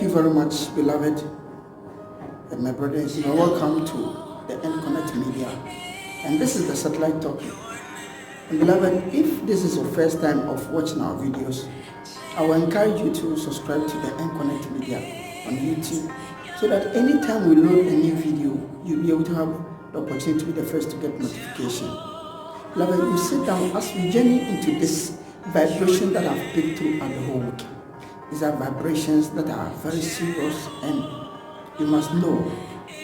you very much, beloved, and my brothers. You are welcome to the Connect Media, and this is the Satellite Talk. And beloved, if this is your first time of watching our videos, I will encourage you to subscribe to the Connect Media on YouTube, so that anytime we load a new video, you'll be able to have the opportunity to be the first to get notification. Beloved, you sit down as we journey into this vibration that I've picked throughout the whole week. These are vibrations that are very serious, and you must know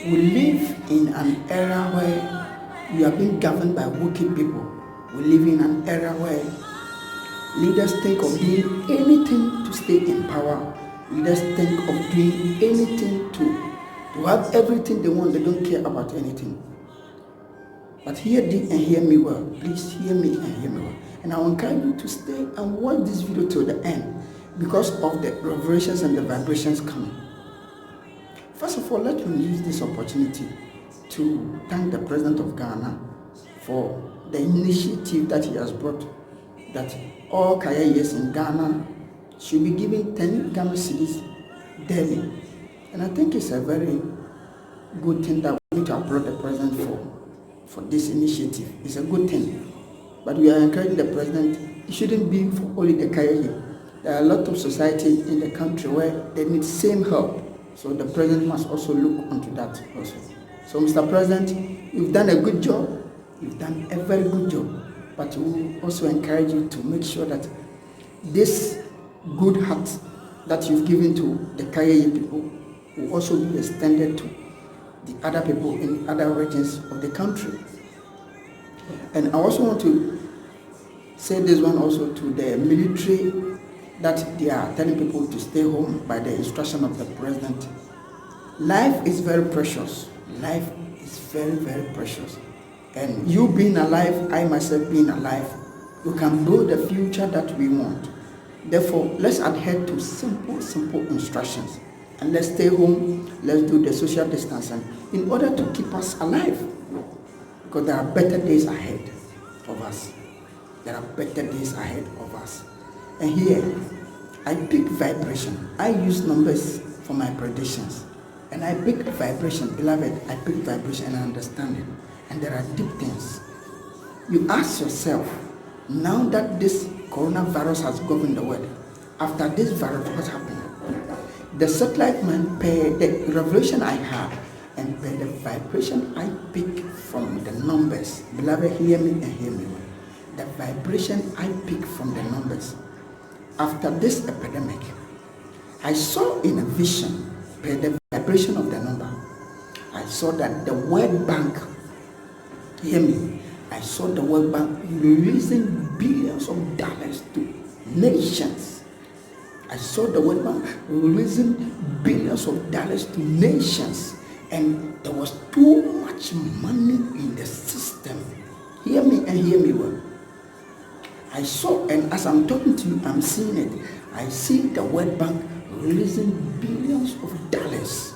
we live in an era where we are being governed by wicked people. We live in an era where leaders think of doing anything to stay in power. Leaders think of doing anything to have everything they want. They don't care about anything. But hear thee and hear me well. Please hear me and hear me well. And I will encourage you to stay and watch this video till the end, because of the revelations and the vibrations coming. First of all, let me use this opportunity to thank the President of Ghana for the initiative that he has brought, that all Kayayes in Ghana should be given 10 Ghana cedis daily. And I think it's a very good thing that we need to applaud the President for this initiative. It's a good thing. But we are encouraging the President, it shouldn't be for only the Kayaye. There are a lot of society in the country where they need same help. So the President must also look onto that also. So Mr. President, you've done a good job. You've done a very good job. But we also encourage you to make sure that this good heart that you've given to the Kayaye people will also be extended to the other people in other regions of the country. And I also want to say this one also to the military, that they are telling people to stay home by the instruction of the President. Life is very precious. Life is very, very precious. And you being alive, I myself being alive, we can build the future that we want. Therefore, let's adhere to simple instructions. And let's stay home, let's do the social distancing in order to keep us alive. Because there are better days ahead of us. There are better days ahead of us. And here, I pick vibration. I use numbers for my predictions. And I pick vibration. Beloved, I pick vibration and I understand it. And there are deep things. You ask yourself, now that this coronavirus has governed the world, after this virus, what happened? The satellite man, per the revelation I have, and per the vibration I pick from the numbers. Beloved, hear me and hear me well. The vibration I pick from the numbers. After this epidemic, I saw in a vision, per the vibration of the number, I saw that the World Bank, hear me, I saw the World Bank releasing billions of dollars to nations. I saw the World Bank releasing billions of dollars to nations, and there was too much money in the system. Hear me and hear me well. I saw, and as I'm talking to you, I'm seeing it. I see the World Bank releasing billions of dollars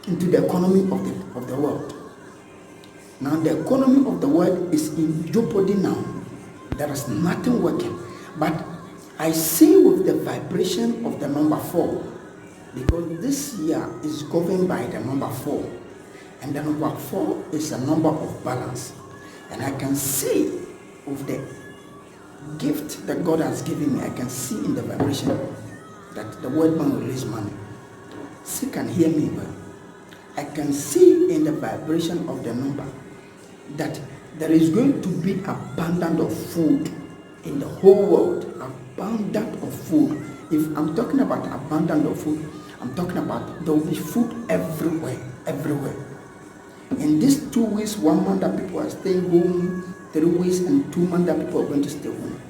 into the economy of the world. Now the economy of the world is in jeopardy now. There is nothing working. But I see with the vibration of the number 4, because this year is governed by the number 4. And the number 4 is a number of balance. And I can see with the gift that God has given me, I can see in the vibration that the World Bank will release money. See, can hear me well. I can see in the vibration of the number that there is going to be abundance of food in the whole world. Abundance of food. If I'm talking about abundance of food, I'm talking about there will be food everywhere. In these 2 weeks, 1 month that people are staying home, 3 weeks and 2 months that people are going to stay home,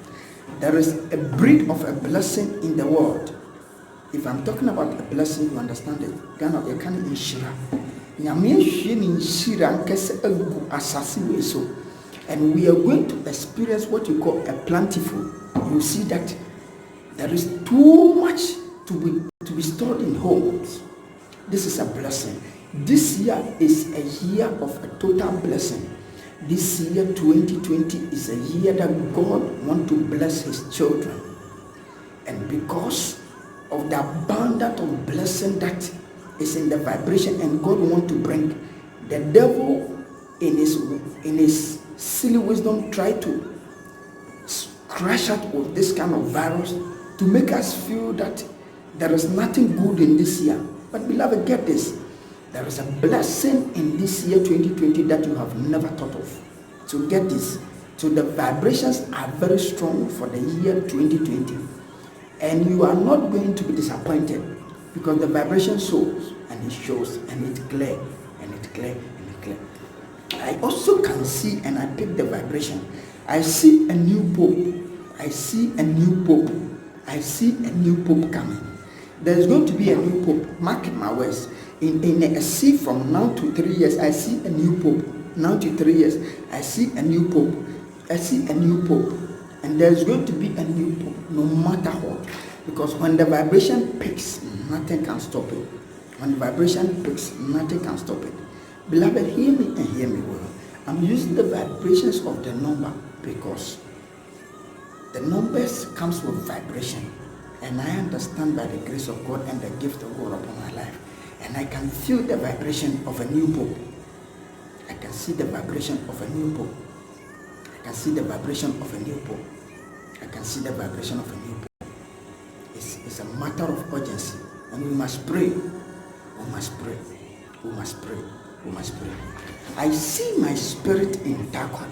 there is a breed of a blessing in the world. If I'm talking about a blessing, you understand it. Ghana, you can't inshira. And we are going to experience what you call a plentiful. You see that there is too much to be stored in homes. This is a blessing. This year is a year of a total blessing. This year 2020 is a year that God wants to bless his children. And because of the abundance of blessing that is in the vibration, and God want to bring. The devil in his silly wisdom try to crash out with this kind of virus to make us feel that there is nothing good in this year. But beloved, get this. There is a blessing in this year 2020 that you have never thought of. So get this. So the vibrations are very strong for the year 2020. And you are not going to be disappointed, because the vibration shows and it shows and it's clear and it's clear and it's clear. I also can see, and I pick the vibration. I see a new pope. I see a new pope. I see a new pope coming. There is going to be a new pope. Mark my words. In a see from now to 3 years, I see a new pope. Now to 3 years, I see a new pope. I see a new pope. And there's going to be a new pope, no matter what. Because when the vibration picks, nothing can stop it. When the vibration picks, nothing can stop it. Beloved, hear me and hear me well. I'm using the vibrations of the number because the numbers comes with vibration. And I understand by the grace of God and the gift of God upon my life. And I can feel the vibration of a new pope. I can see the vibration of a new pope. I can see the vibration of a new pope. I can see the vibration of a new pope. It's a matter of urgency. And we must pray. We must pray. We must pray. We must pray. I see my spirit in Takwa.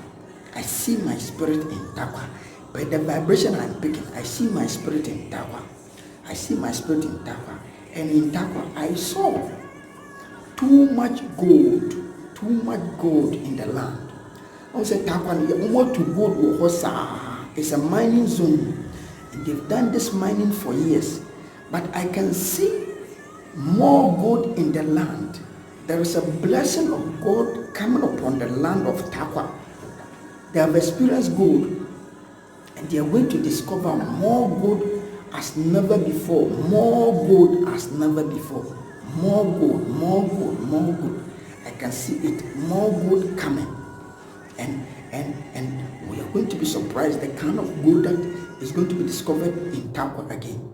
I see my spirit in Takwa. By the vibration I'm picking, I see my spirit in Takwa. I see my spirit in Takwa. And in Takwa, I saw too much gold in the land. I said, Takwa, what to gold it's a mining zone. And they've done this mining for years. But I can see more gold in the land. There is a blessing of God coming upon the land of Takwa. They have experienced gold. And they are going to discover more gold as never before. More gold as never before. More gold, more gold, more gold. I can see it. More gold coming. And we are going to be surprised the kind of gold that is going to be discovered in Takwa again.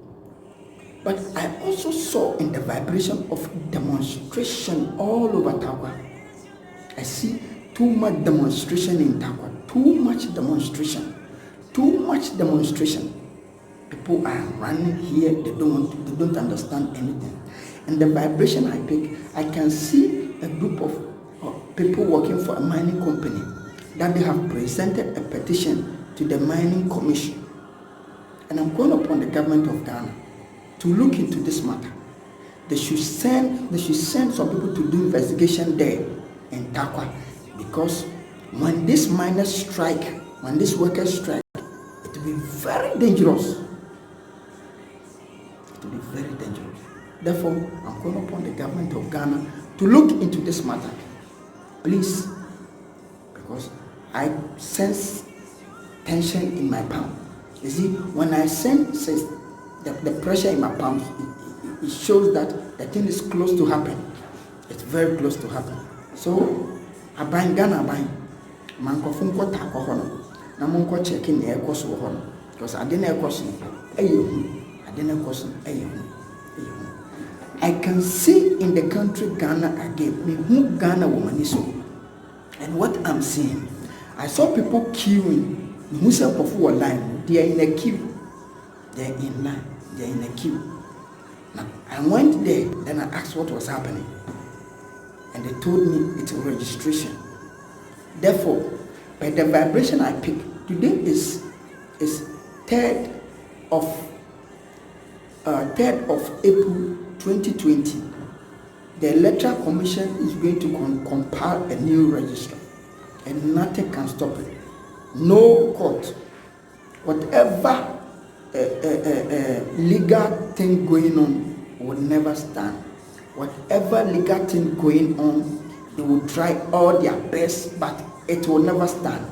But I also saw in the vibration of demonstration all over Takwa. I see too much demonstration in Takwa. Too much demonstration. Too much demonstration. People are running here, they don't understand anything. And the vibration I pick, I can see a group of people working for a mining company that they have presented a petition to the mining commission. And I'm calling upon the government of Ghana to look into this matter. They should send some people to do investigation there in Takwa, because when this miners strike, when these workers strike, it will be very dangerous. It will be very dangerous. Therefore, I'm calling upon the government of Ghana to look into this matter, please, because I sense tension in my palm. You see, when I sense the pressure in my palms, it shows that the thing is close to happen. It's very close to happen. So, I bring Ghana, Mankofunko Takohono, Namonko checking the air course, because I didn't air course. I can see in the country Ghana again, me who Ghana woman is so. And what I'm seeing, I saw people queuing. Who said before line? They are in a queue. They are in line. They are in a queue. Now I went there, then I asked what was happening, and they told me it's a registration. Therefore, by the vibration I picked, today is 3rd of April 2020. The Electoral Commission is going to compile a new register, and nothing can stop it. No court, whatever legal thing going on will never stand. Whatever legal thing going on, they will try all their best, but it will never stand.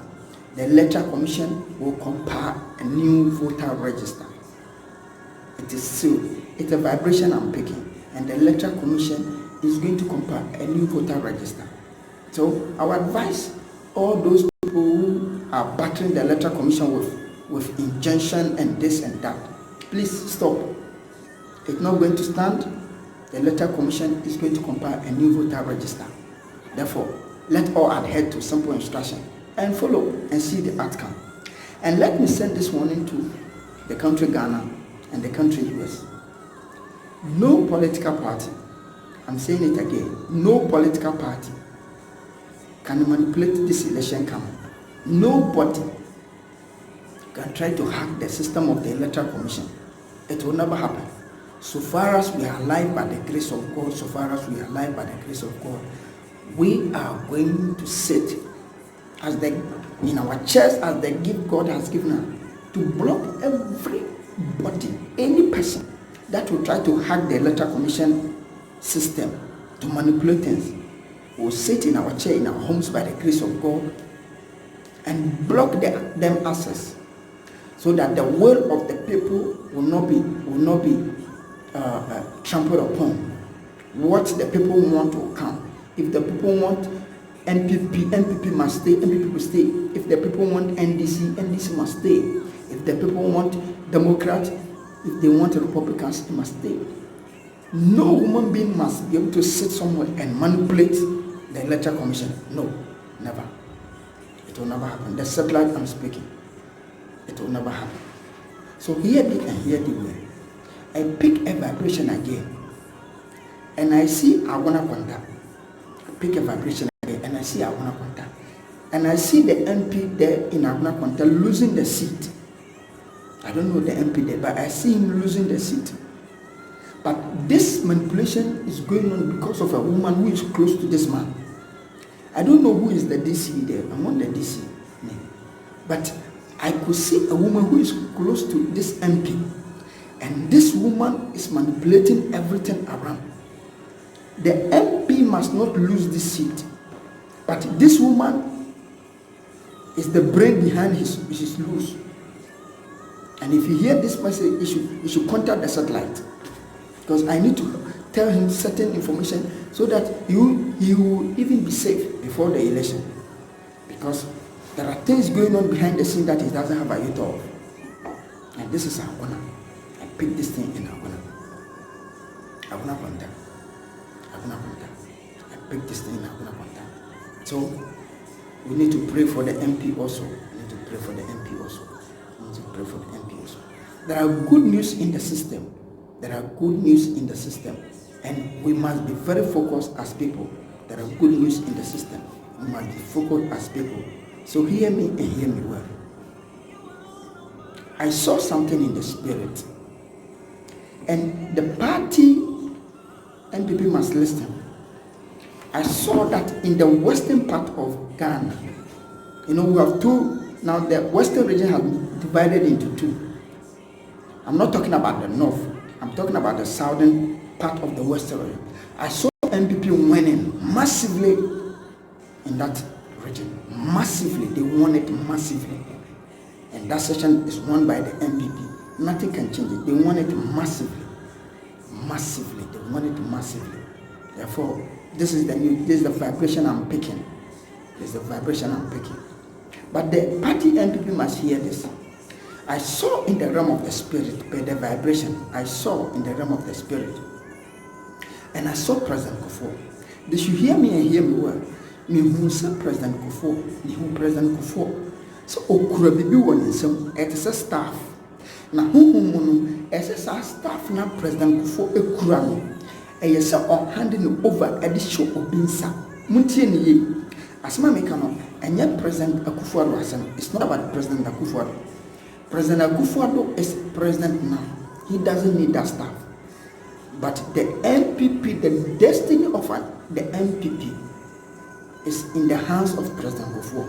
The Electoral Commission will compile a new voter register. It is sealed. It's a vibration I'm picking, and the Electoral Commission is going to compile a new voter register. So I would advise all those people who are battering the Electoral Commission with injunction and this and that, please stop. It's not going to stand. The Electoral Commission is going to compile a new voter register. Therefore, let all adhere to simple instruction and follow and see the outcome. And let me send this warning to the country Ghana and the country US. No political party, I'm saying it again, no political party can manipulate this election coming. Nobody can try to hack the system of the Electoral Commission. It will never happen. So far as we are alive by the grace of God, so far as we are alive by the grace of God, we are going to sit as in our chairs as the gift God has given us to block everybody, any person that will try to hack the Electoral Commission system to manipulate things. We'll sit in our chair in our homes by the grace of God and block them access, so that the will of the people will not be trampled upon. What the people want will come. If the people want NPP must stay, NPP will stay. If the people want NDC must stay. If the people want Democrat, if they want Republicans, they must stay. No human being must be able to sit somewhere and manipulate the Electoral Commission. No, never. It will never happen. The satellite I'm speaking, it will never happen. So hear me and hear the way. I pick a vibration again, and I see Ainoo-Kwagyan. I pick a vibration again, and I see Ainoo-Kwagyan. And I see the MP there in Ainoo-Kwagyan losing the seat. I don't know the MP there, but I see him losing the seat. But this manipulation is going on because of a woman who is close to this man. I don't know who is the DC there. I'm on the DC name. But I could see a woman who is close to this MP. And this woman is manipulating everything around. The MP must not lose this seat. But this woman is the brain behind his lose. And if you hear this message, you should contact the satellite. Because I need to tell him certain information so that he will even be safe before the election. Because there are things going on behind the scene that he doesn't have a youth of. And this is our honor. I pick this thing in our honor. Ainoo-Kwagyan. I pick this thing in Ainoo-Kwagyan. So we need to pray for the MP also. We need to pray for the MP also. We need to pray for the MP also. There are good news in the system. There are good news in the system. And we must be very focused as people. There are good news in the system. We must be focused as people. So hear me and hear me well. I saw something in the spirit. And the party NPP must listen. I saw that in the western part of Ghana. We have two. Now the western region has been divided into two. I'm not talking about the north. I'm talking about the southern part of the western region. I saw NPP winning massively in that region. Massively. They won it massively. And that section is won by the NPP. Nothing can change it. They won it massively. Massively. They won it massively. Therefore, this is the vibration I'm picking. This is the vibration I'm picking. But the party NPP must hear this. I saw in the realm of the spirit, by the vibration, I saw in the realm of the spirit. And I saw President Kufuor. They should hear me and hear me well. Me who said President Kufuor, me who President Kufuor. So okura bibi won nsem, it is a staff. Na who as a staff na President Kufuor ekura no. E say on handing over a show obinsa. Muntie ni ye. Asma me kano, enye President Kufuor asem. It's not about President Kufuor. President Kufuor is president now. He doesn't need that staff. But the NPP, the destiny of the NPP is in the hands of President Kufuor.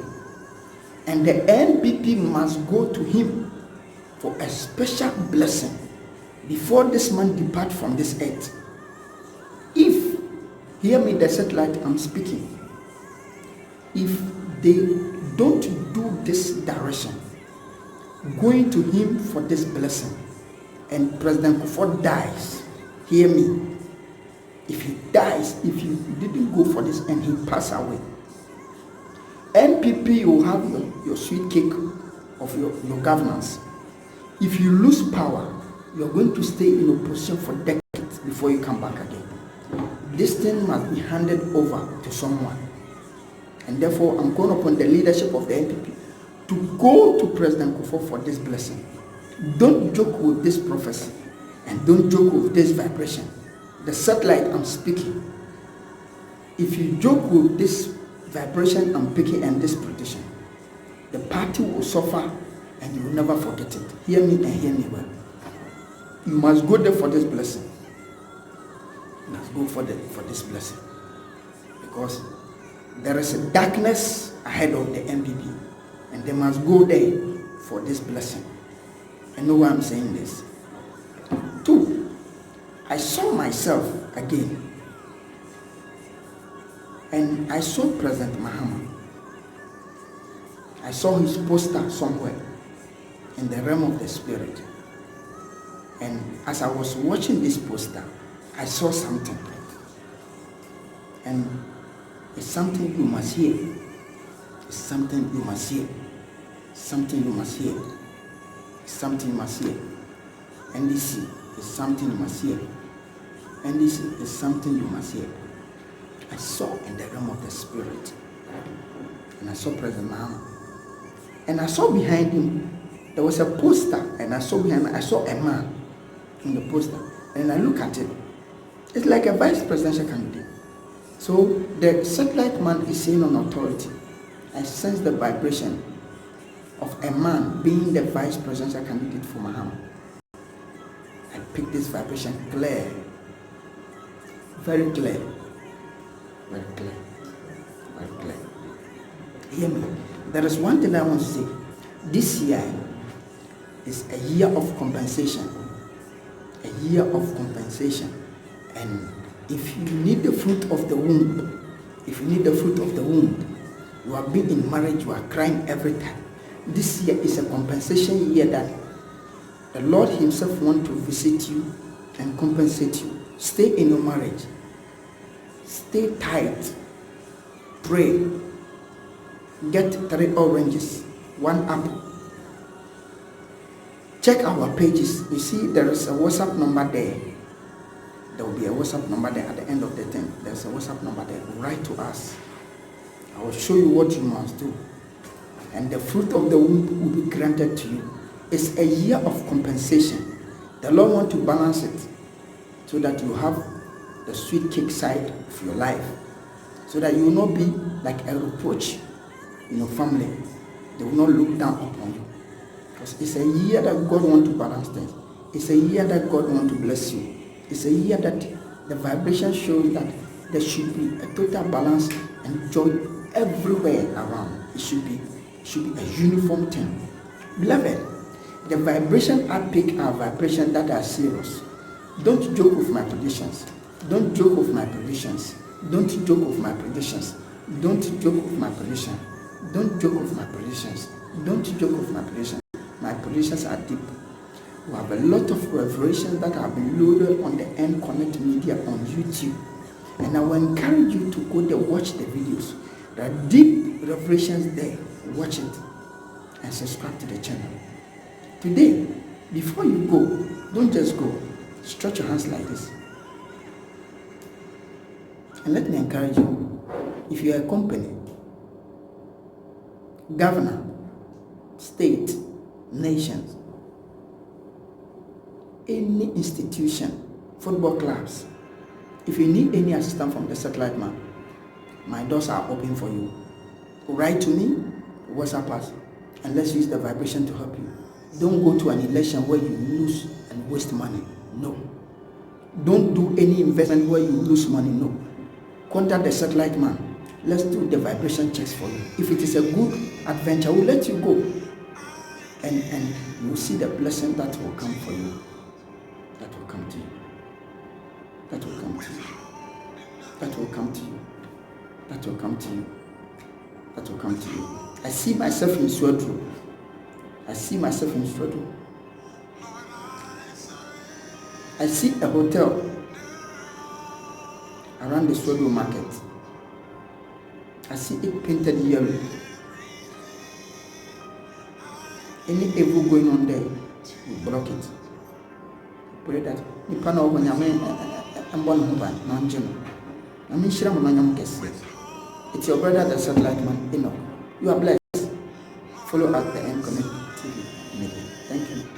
And the NPP must go to him for a special blessing before this man depart from this earth. If, hear me the satellite I'm speaking, if they don't do this direction, going to him for this blessing, and President Kufuor dies, hear me, if he dies, if you didn't go for this and he pass away, NPP will have your sweet cake of your governance. If you lose power, You're going to stay in opposition for decades before you come back again. This thing must be handed over to someone. And therefore, I'm calling upon the leadership of the NPP to go to President Kufuor for this blessing. Don't joke with this prophecy, and don't joke with this vibration. The satellite I'm speaking. If you joke with this vibration I'm picking and this prediction, the party will suffer and you will never forget it. Hear me and hear me well. You must go there for this blessing. You must go for this blessing. Because there is a darkness ahead of the MPP, and they must go there for this blessing. I know why I'm saying this. 2, I saw myself again, and I saw President Mahama. I saw his poster somewhere in the realm of the spirit. And as I was watching this poster, I saw something. And it's something you must hear. It's something you must hear. Something you must hear. Something you must hear. NDC is something you must hear. NDC is something you must hear. I saw in the realm of the spirit. And I saw President Mahama. And I saw behind him, there was a poster. And I saw behind him, I saw a man in the poster. And I look at it. It's like a vice presidential candidate. So the satellite man is saying on authority. I sense the vibration of a man being the vice presidential candidate for Mahama. I pick this vibration clear. Very clear. Very clear. Very clear. Hear me. There is one thing I want to say. This year is a year of compensation. A year of compensation. And if you need the fruit of the womb, you have been in marriage, you are crying every time. This year is a compensation year that the Lord himself wants to visit you and compensate you. Stay in your marriage. Stay tight. Pray. Get 3 oranges, 1 apple. Check our pages. You see there is a WhatsApp number there. There will be a WhatsApp number there at the end of the thing. There's a WhatsApp number there. Write to us. I will show you what you must do. And the fruit of the womb will be granted to you. It's a year of compensation. The Lord wants to balance it so that you have the sweet cake side of your life. So that you will not be like a reproach in your family. They will not look down upon you. Because it's a year that God wants to balance things. It's a year that God wants to bless you. It's a year that the vibration shows that there should be a total balance and joy everywhere around. It should be a uniform thing. Beloved, the vibration I pick are vibrations that are serious. Don't joke with my predictions. Don't joke with my predictions. Don't joke with my predictions. Don't joke with my prediction. Don't joke with my predictions. Don't joke with my predictions. My predictions are deep. We have a lot of revelations that have been loaded on the N-Connect Media on YouTube. And I will encourage you to go there, watch the videos. There are deep revelations there. Watch it and subscribe to the channel. Today, before you go, don't just go. Stretch your hands like this. And let me encourage you. If you are a company, governor, state, nations, any institution, football clubs, if you need any assistance from the satellite man, my doors are open for you. Write to me, WhatsApp us, and let's use the vibration to help you. Don't go to an election where you lose and waste money. No. Don't do any investment where you lose money. No. Contact the satellite man. Let's do the vibration checks for you. If it is a good adventure, we'll let you go. And you will see the blessing that will come for you. That will come to you. That will come to you. That will come to you. That will come to you. That will come to you. I see myself in Swedru. I see myself in Swedru. I see a hotel around the Swedru market. I see it painted yellow. Any evil going on there, we block it. pray that nipa na obo nyame embo no ba na nje no na me shira mo na nyam kese. It's your brother, the satellite man, you are blessed. Follow at the End Connect TV. Thank you.